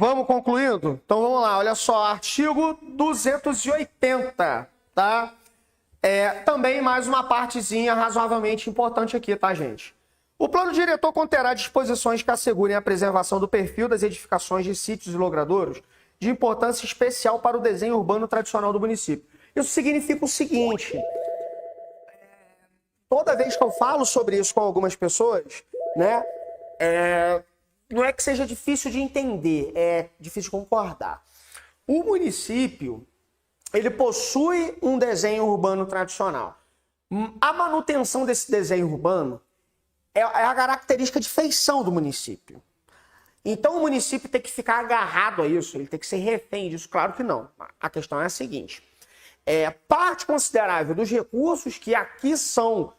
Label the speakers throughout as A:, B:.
A: Vamos concluindo? Então vamos lá, olha só, artigo 280, tá? Também mais uma partezinha razoavelmente importante aqui, tá, gente? O plano diretor conterá disposições que assegurem a preservação do perfil das edificações de sítios e logradouros de importância especial para o desenho urbano tradicional do município. Isso significa o seguinte: toda vez que eu falo sobre isso com algumas pessoas, né, não é que seja difícil de entender, é difícil de concordar. O município, ele possui um desenho urbano tradicional. A manutenção desse desenho urbano é a característica de feição do município. Então o município tem que ficar agarrado a isso, ele tem que ser refém disso? Claro que não. A questão é a seguinte: parte considerável dos recursos que aqui são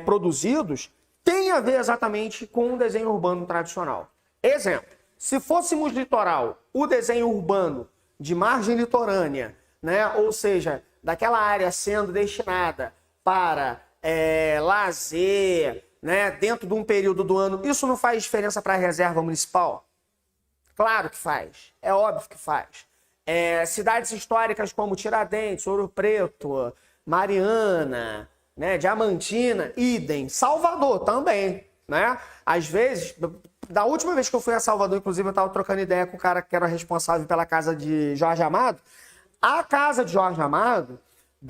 A: produzidos tem a ver exatamente com o desenho urbano tradicional. Exemplo, se fôssemos litoral, o desenho urbano de margem litorânea, né, ou seja, daquela área sendo destinada para lazer, né, dentro de um período do ano, isso não faz diferença para a reserva municipal? Claro que faz, é óbvio que faz. Cidades históricas como Tiradentes, Ouro Preto, Mariana, né, Diamantina, idem. Salvador também, né? Às vezes, da última vez que eu fui a Salvador, inclusive eu estava trocando ideia com o cara que era responsável pela casa de Jorge Amado. A casa de Jorge Amado,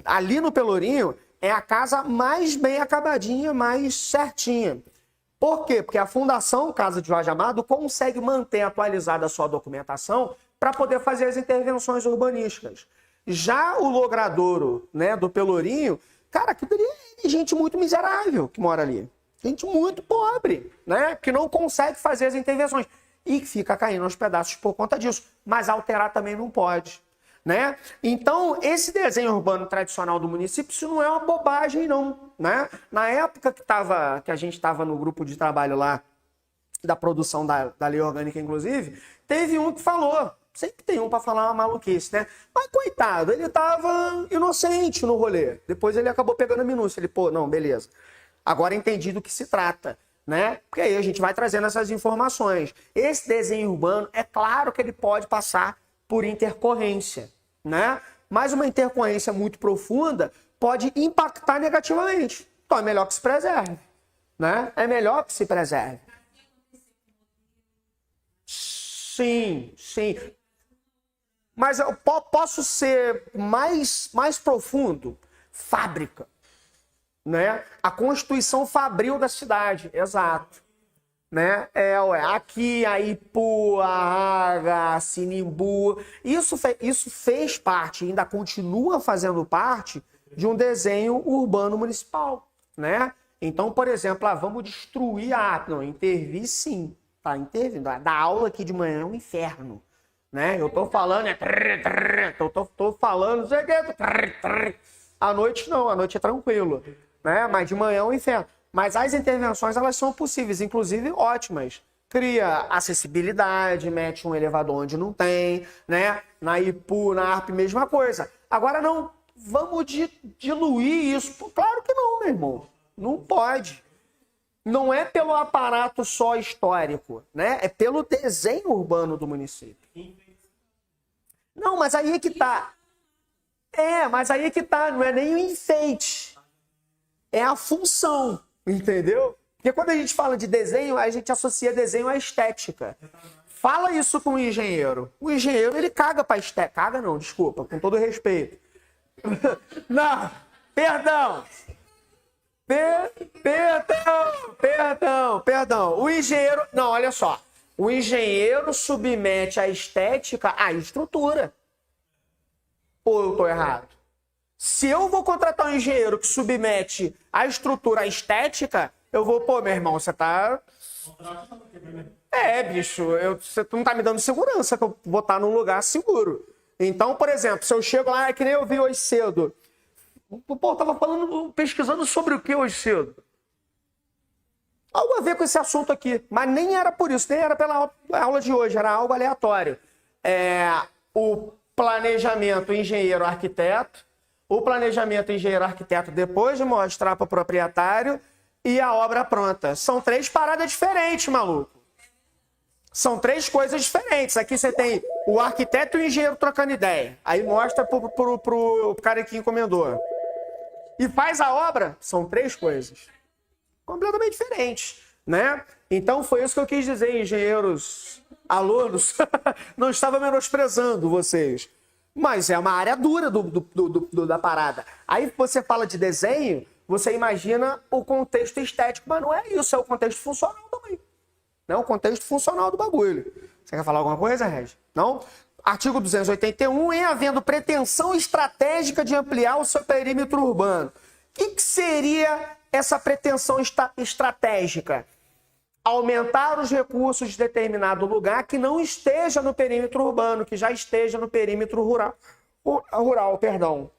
A: ali no Pelourinho, é a casa mais bem acabadinha, mais certinha. Por quê? Porque a Fundação Casa de Jorge Amado consegue manter atualizada a sua documentação para poder fazer as intervenções urbanísticas. Já o logradouro, né, do Pelourinho, cara, que é gente muito miserável que mora ali. Gente muito pobre, né, que não consegue fazer as intervenções e fica caindo aos pedaços por conta disso. Mas alterar também não pode, né? Então, esse desenho urbano tradicional do município, isso não é uma bobagem, não, né? Na época que a gente estava no grupo de trabalho lá, da produção da lei orgânica, inclusive, teve um que falou, sempre tem um para falar uma maluquice, né? Mas, coitado, ele estava inocente no rolê. Depois ele acabou pegando a minúcia. Ele, pô, não, beleza. Agora entendi do que se trata, né? Porque aí a gente vai trazendo essas informações. Esse desenho urbano, é claro que ele pode passar por intercorrência, né? Mas uma intercorrência muito profunda pode impactar negativamente. Então é melhor que se preserve, né? É melhor que se preserve. Sim, sim. Mas eu posso ser mais profundo? Fábrica, né? A constituição fabril da cidade, exato. Né? Aqui, a Ipu, a Haga, a Sinimbu, isso fez parte, ainda continua fazendo parte de um desenho urbano municipal, né? Então, por exemplo, vamos destruir a arte. Não, intervir sim, tá intervindo. Da aula aqui de manhã é um inferno, né? Eu tô falando, tô falando, não sei o que, à noite não, à noite é tranquilo, né? Mas de manhã é um inferno. Mas as intervenções, elas são possíveis, inclusive ótimas. Cria acessibilidade, mete um elevador onde não tem, né? Na Ipu, na ARP, mesma coisa. Agora não, vamos diluir isso. Claro que não, meu irmão. Não pode. Não é pelo aparato só histórico, né? É pelo desenho urbano do município. Não, mas aí é que tá. Mas aí é que tá. Não é nem o enfeite. É a função. Entendeu? Porque quando a gente fala de desenho, a gente associa desenho à estética. Fala isso com o engenheiro. O engenheiro, ele caga pra estética. Caga não, desculpa, com todo respeito. Não, perdão. Perdão. O engenheiro... Não, olha só. O engenheiro submete a estética à estrutura. Ou eu tô errado? Se eu vou contratar um engenheiro que submete a estrutura à estética, eu vou, pô, meu irmão, você tá... Bicho, você não tá me dando segurança que eu vou estar num lugar seguro. Então, por exemplo, se eu chego lá, é que nem eu vi hoje cedo. Pô, eu tava pesquisando sobre o que hoje cedo? Algo a ver com esse assunto aqui, mas nem era por isso, nem era pela aula de hoje, era algo aleatório. O planejamento engenheiro-arquiteto, o planejamento engenheiro-arquiteto depois de mostrar para o proprietário e a obra pronta. São 3 paradas diferentes, maluco. São três coisas diferentes. Aqui você tem o arquiteto e o engenheiro trocando ideia. Aí mostra pro cara que encomendou. E faz a obra, são três coisas completamente diferentes, né? Então foi isso que eu quis dizer, engenheiros, alunos. Não estava menosprezando vocês. Mas é uma área dura da parada. Aí você fala de desenho, você imagina o contexto estético, mas não é isso, é o contexto funcional também. Não é o contexto funcional do bagulho. Você quer falar alguma coisa, Regi? Não? Artigo 281, em havendo pretensão estratégica de ampliar o seu perímetro urbano. O que seria essa pretensão estratégica? Aumentar os recursos de determinado lugar que não esteja no perímetro urbano, que já esteja no perímetro rural, perdão.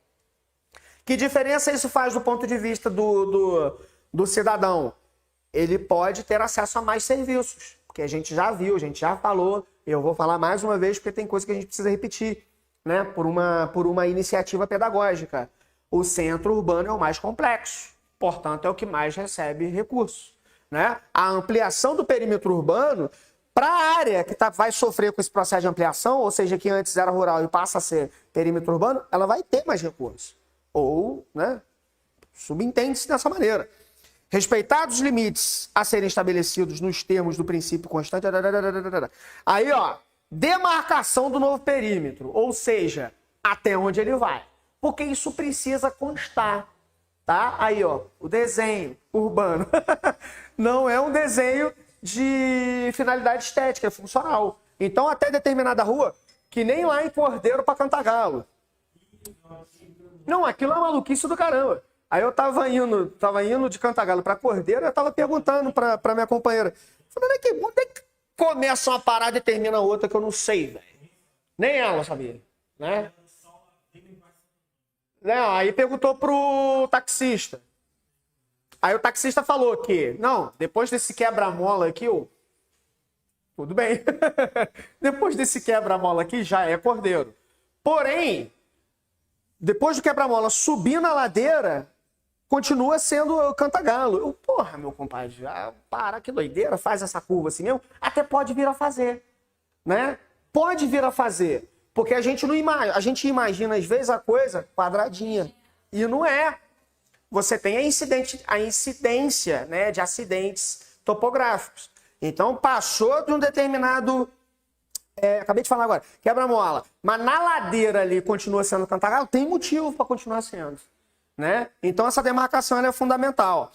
A: Que diferença isso faz do ponto de vista do cidadão? Ele pode ter acesso a mais serviços, porque a gente já viu, a gente já falou, eu vou falar mais uma vez porque tem coisa que a gente precisa repetir, né? Por uma iniciativa pedagógica. O centro urbano é o mais complexo, portanto é o que mais recebe recursos, né? A ampliação do perímetro urbano para a área que vai sofrer com esse processo de ampliação, ou seja, que antes era rural e passa a ser perímetro urbano, ela vai ter mais recursos. Ou, né, subentende-se dessa maneira. Respeitados os limites a serem estabelecidos nos termos do princípio constante. Aí, ó, demarcação do novo perímetro, ou seja, até onde ele vai. Porque isso precisa constar, tá? Aí, ó, o desenho urbano não é um desenho de finalidade estética, é funcional. Então, até determinada rua, que nem lá em Cordeiro para Cantagalo. Não, aquilo é maluquice do caramba. Aí eu tava indo de Cantagalo para Cordeiro, eu tava perguntando para minha companheira. Falei, onde é que começa uma parada e termina outra que eu não sei, velho? Nem ela sabia, né? Não, aí perguntou pro taxista. Aí o taxista falou que, não, depois desse quebra-mola aqui, tudo bem. Depois desse quebra-mola aqui, já é Cordeiro. Porém, depois do quebra-mola subir na ladeira, continua sendo Cantagalo. Porra, meu compadre, para, que doideira, faz essa curva assim mesmo. Até pode vir a fazer, né? Pode vir a fazer. Porque a gente não imagina, a gente imagina às vezes a coisa quadradinha. E não é. Você tem a incidência, né, de acidentes topográficos. Então passou de um determinado... acabei de falar agora, quebra-mola. Mas na ladeira ali continua sendo Cantagalo, tem motivo para continuar sendo, né? Então essa demarcação ela é fundamental.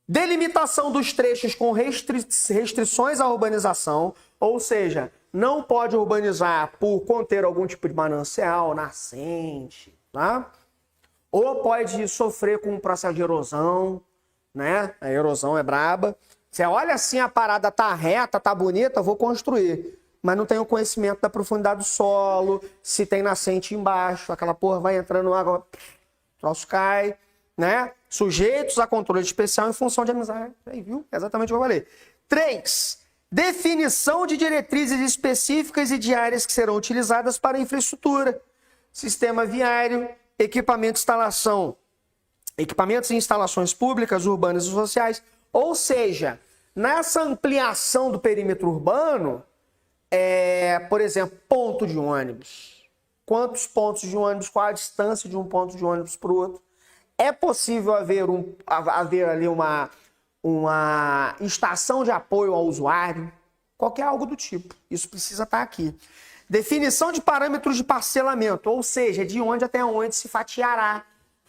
A: Delimitação dos trechos com restrições à urbanização, ou seja, não pode urbanizar por conter algum tipo de manancial, nascente, tá? Ou pode sofrer com um processo de erosão, né? A erosão é braba. Você olha assim, a parada tá reta, tá bonita, vou construir. Mas não tem o conhecimento da profundidade do solo, se tem nascente embaixo, aquela porra vai entrando água, o troço cai, né? Sujeitos a controle especial em função de amizade. Aí, viu? Exatamente o que eu falei. 3. Definição de diretrizes específicas e de áreas que serão utilizadas para a infraestrutura, sistema viário, equipamentos e instalações públicas, urbanas e sociais. Ou seja, nessa ampliação do perímetro urbano, por exemplo, ponto de ônibus. Quantos pontos de ônibus, qual a distância de um ponto de ônibus para o outro? É possível haver ali uma estação de apoio ao usuário? Qualquer algo do tipo. Isso precisa estar aqui. Definição de parâmetros de parcelamento, ou seja, de onde até onde se fatiará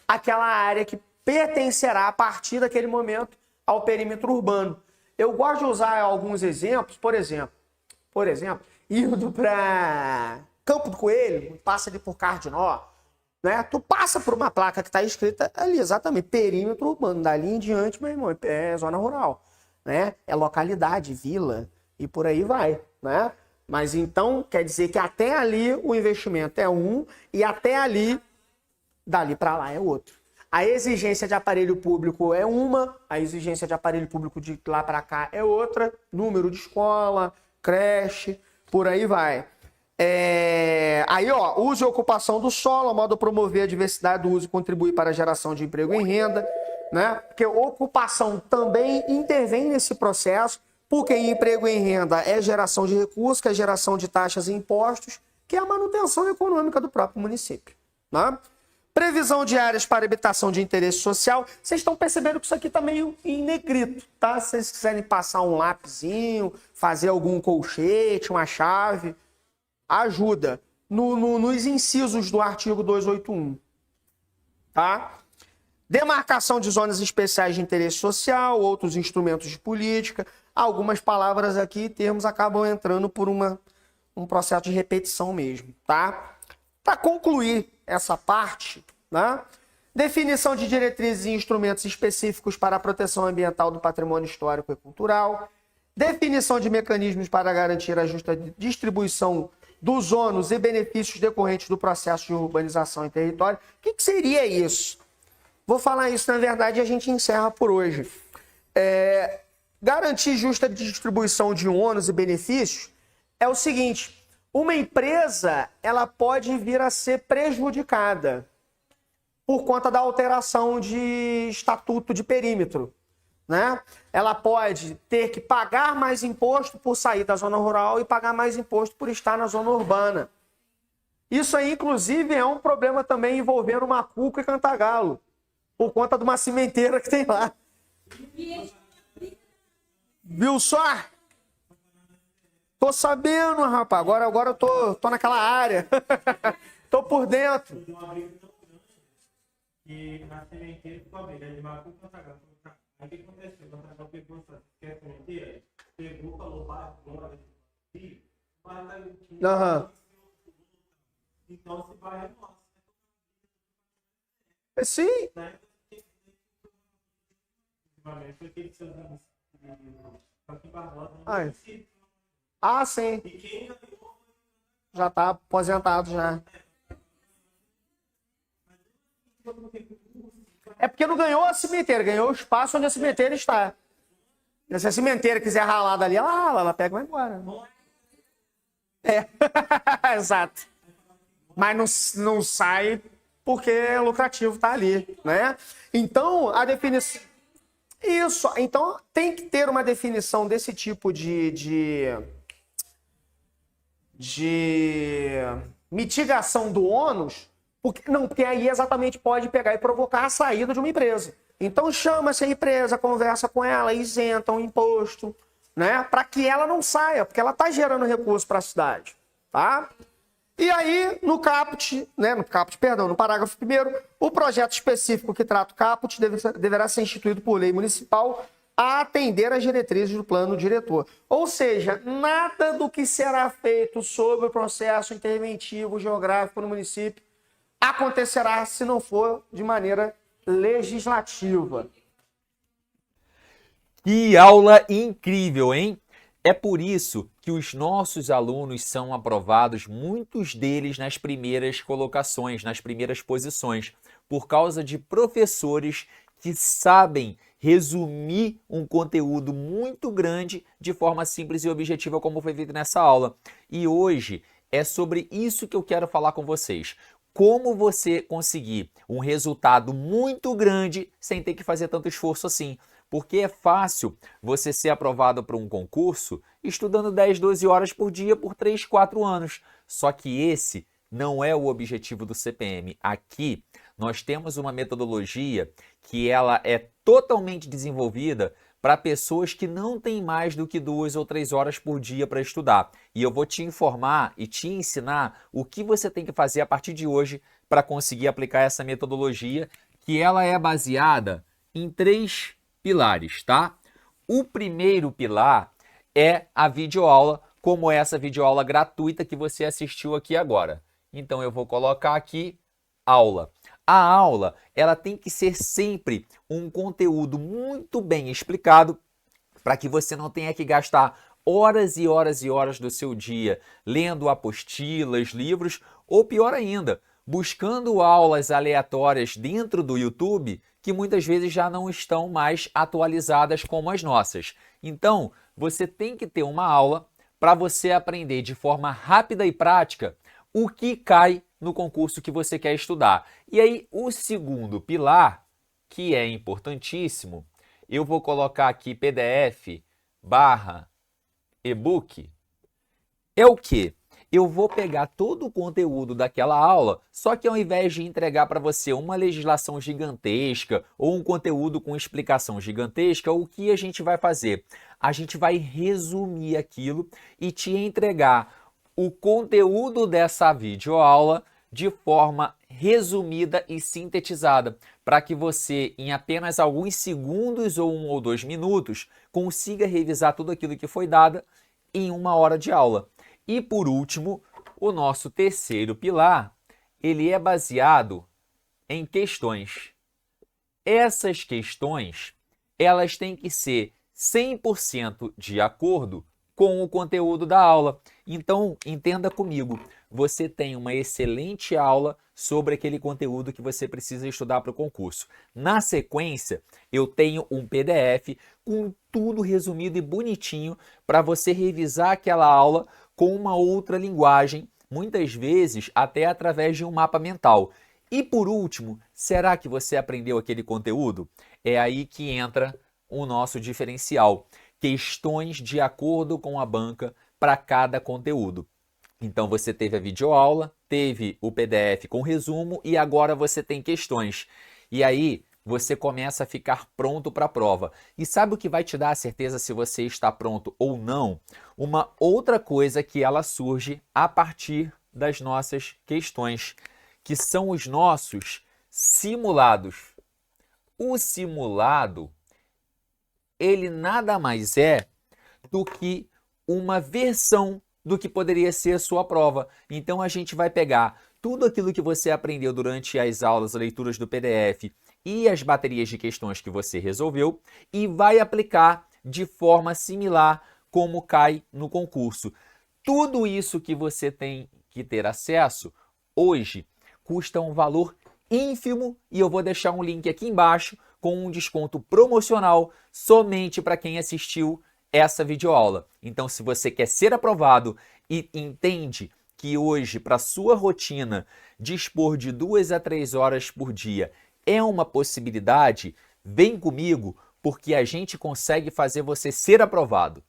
A: aquela área que pertencerá a partir daquele momento ao perímetro urbano. Eu gosto de usar alguns exemplos, por exemplo, indo para Campo do Coelho, passa ali por Cardinó, né? Tu passa por uma placa que está escrita ali, exatamente, perímetro urbano, dali em diante, meu irmão, é zona rural, né? É localidade, vila, e por aí vai, né? Mas então, quer dizer que até ali o investimento é um e até ali, dali para lá é outro. A exigência de aparelho público é uma, a exigência de aparelho público de lá para cá é outra, número de escola, creche, por aí vai. Aí, ó, uso e ocupação do solo, a modo de promover a diversidade do uso e contribuir para a geração de emprego e renda, né? Porque ocupação também intervém nesse processo, Porque emprego e renda é geração de recursos, que é geração de taxas e impostos, que é a manutenção econômica do próprio município. Né? Previsão de áreas para habitação de interesse social. Vocês estão percebendo que isso aqui está meio em negrito, tá? Se vocês quiserem passar um lapisinho, fazer algum colchete, uma chave, ajuda. Nos incisos do artigo 281. Tá? Demarcação de zonas especiais de interesse social, outros instrumentos de política. Algumas palavras aqui, termos acabam entrando por um processo de repetição mesmo, tá? Para concluir essa parte, né? Definição de diretrizes e instrumentos específicos para a proteção ambiental do patrimônio histórico e cultural. Definição de mecanismos para garantir a justa distribuição dos ônus e benefícios decorrentes do processo de urbanização em território. O que seria isso? Vou falar isso, na verdade, e a gente encerra por hoje. Garantir justa distribuição de ônus e benefícios é o seguinte: uma empresa ela pode vir a ser prejudicada por conta da alteração de estatuto de perímetro, né? Ela pode ter que pagar mais imposto por sair da zona rural e pagar mais imposto por estar na zona urbana. Isso aí, inclusive, é um problema também envolvendo Macuco e Cantagalo, por conta de uma cimenteira que tem lá. Viu só? Tô sabendo, rapaz. Agora eu tô naquela área. Tô por dentro.
B: E na sementeira ficou a briga de Macuco e Cantagalo. Aí o que aconteceu? O Cantagalo pegou essa sementeira, pegou, falou, vai, bora, e
A: Aham.
B: então esse bairro é nosso.
A: Sim.
B: Foi aquele seu aqui em Barbosa.
A: Sim.
B: E quem ganhou
A: Já tá aposentado já. É porque não ganhou a cimenteira, ganhou o espaço onde a cimenteira está. Se a cimenteira quiser ralar dali, ela pega e vai embora. Exato. Mas não sai porque é lucrativo estar ali, né? Então, a definição... Isso. Então, tem que ter uma definição desse tipo de mitigação do ônus, porque aí exatamente pode pegar e provocar a saída de uma empresa. Então, chama-se a empresa, conversa com ela, isenta o imposto, né? Para que ela não saia, porque ela está gerando recurso para a cidade, tá? E aí, no caput, no parágrafo 1º, o projeto específico que trata o caput deverá ser instituído por lei municipal a atender às diretrizes do plano diretor. Ou seja, nada do que será feito sobre o processo interventivo geográfico no município acontecerá se não for de maneira legislativa.
C: Que aula incrível, hein? É por isso que os nossos alunos são aprovados, muitos deles nas primeiras colocações, nas primeiras posições, por causa de professores que sabem resumir um conteúdo muito grande de forma simples e objetiva, como foi feito nessa aula. E hoje é sobre isso que eu quero falar com vocês. Como você conseguir um resultado muito grande sem ter que fazer tanto esforço assim. Porque é fácil você ser aprovado para um concurso estudando 10, 12 horas por dia por 3, 4 anos. Só que esse não é o objetivo do CPM. Aqui nós temos uma metodologia que ela é totalmente desenvolvida para pessoas que não têm mais do que 2 ou 3 horas por dia para estudar. E eu vou te informar e te ensinar o que você tem que fazer a partir de hoje para conseguir aplicar essa metodologia, que ela é baseada em 3 pilares, tá? O primeiro pilar é a videoaula, como essa videoaula gratuita que você assistiu aqui agora. Então eu vou colocar aqui aula. A aula, ela tem que ser sempre um conteúdo muito bem explicado para que você não tenha que gastar horas e horas e horas do seu dia lendo apostilas, livros, ou pior ainda, buscando aulas aleatórias dentro do YouTube que muitas vezes já não estão mais atualizadas como as nossas. Então, você tem que ter uma aula para você aprender de forma rápida e prática o que cai no concurso que você quer estudar. E aí, o segundo pilar, que é importantíssimo, eu vou colocar aqui PDF, /ebook é o quê? Eu vou pegar todo o conteúdo daquela aula, só que ao invés de entregar para você uma legislação gigantesca ou um conteúdo com explicação gigantesca, o que a gente vai fazer? A gente vai resumir aquilo e te entregar o conteúdo dessa videoaula de forma resumida e sintetizada, para que você, em apenas alguns segundos ou 1 ou 2 minutos, consiga revisar tudo aquilo que foi dado em 1 hora de aula. E por último, o nosso terceiro pilar, ele é baseado em questões. Essas questões, elas têm que ser 100% de acordo com o conteúdo da aula. Então, entenda comigo, você tem uma excelente aula sobre aquele conteúdo que você precisa estudar para o concurso. Na sequência, eu tenho um PDF com tudo resumido e bonitinho para você revisar aquela aula com uma outra linguagem, muitas vezes até através de um mapa mental. E por último, será que você aprendeu aquele conteúdo? É aí que entra o nosso diferencial. Questões de acordo com a banca para cada conteúdo. Então você teve a videoaula, teve o PDF com resumo e agora você tem questões. E aí você começa a ficar pronto para a prova. E sabe o que vai te dar a certeza se você está pronto ou não? Uma outra coisa que ela surge a partir das nossas questões, que são os nossos simulados. O simulado, ele nada mais é do que uma versão do que poderia ser a sua prova. Então a gente vai pegar tudo aquilo que você aprendeu durante as aulas, leituras do PDF e as baterias de questões que você resolveu e vai aplicar de forma similar como cai no concurso. Tudo isso que você tem que ter acesso hoje custa um valor ínfimo e eu vou deixar um link aqui embaixo com um desconto promocional somente para quem assistiu essa videoaula. Então, se você quer ser aprovado e entende que hoje, para sua rotina, dispor de 2 a 3 horas por dia é uma possibilidade, vem comigo, porque a gente consegue fazer você ser aprovado.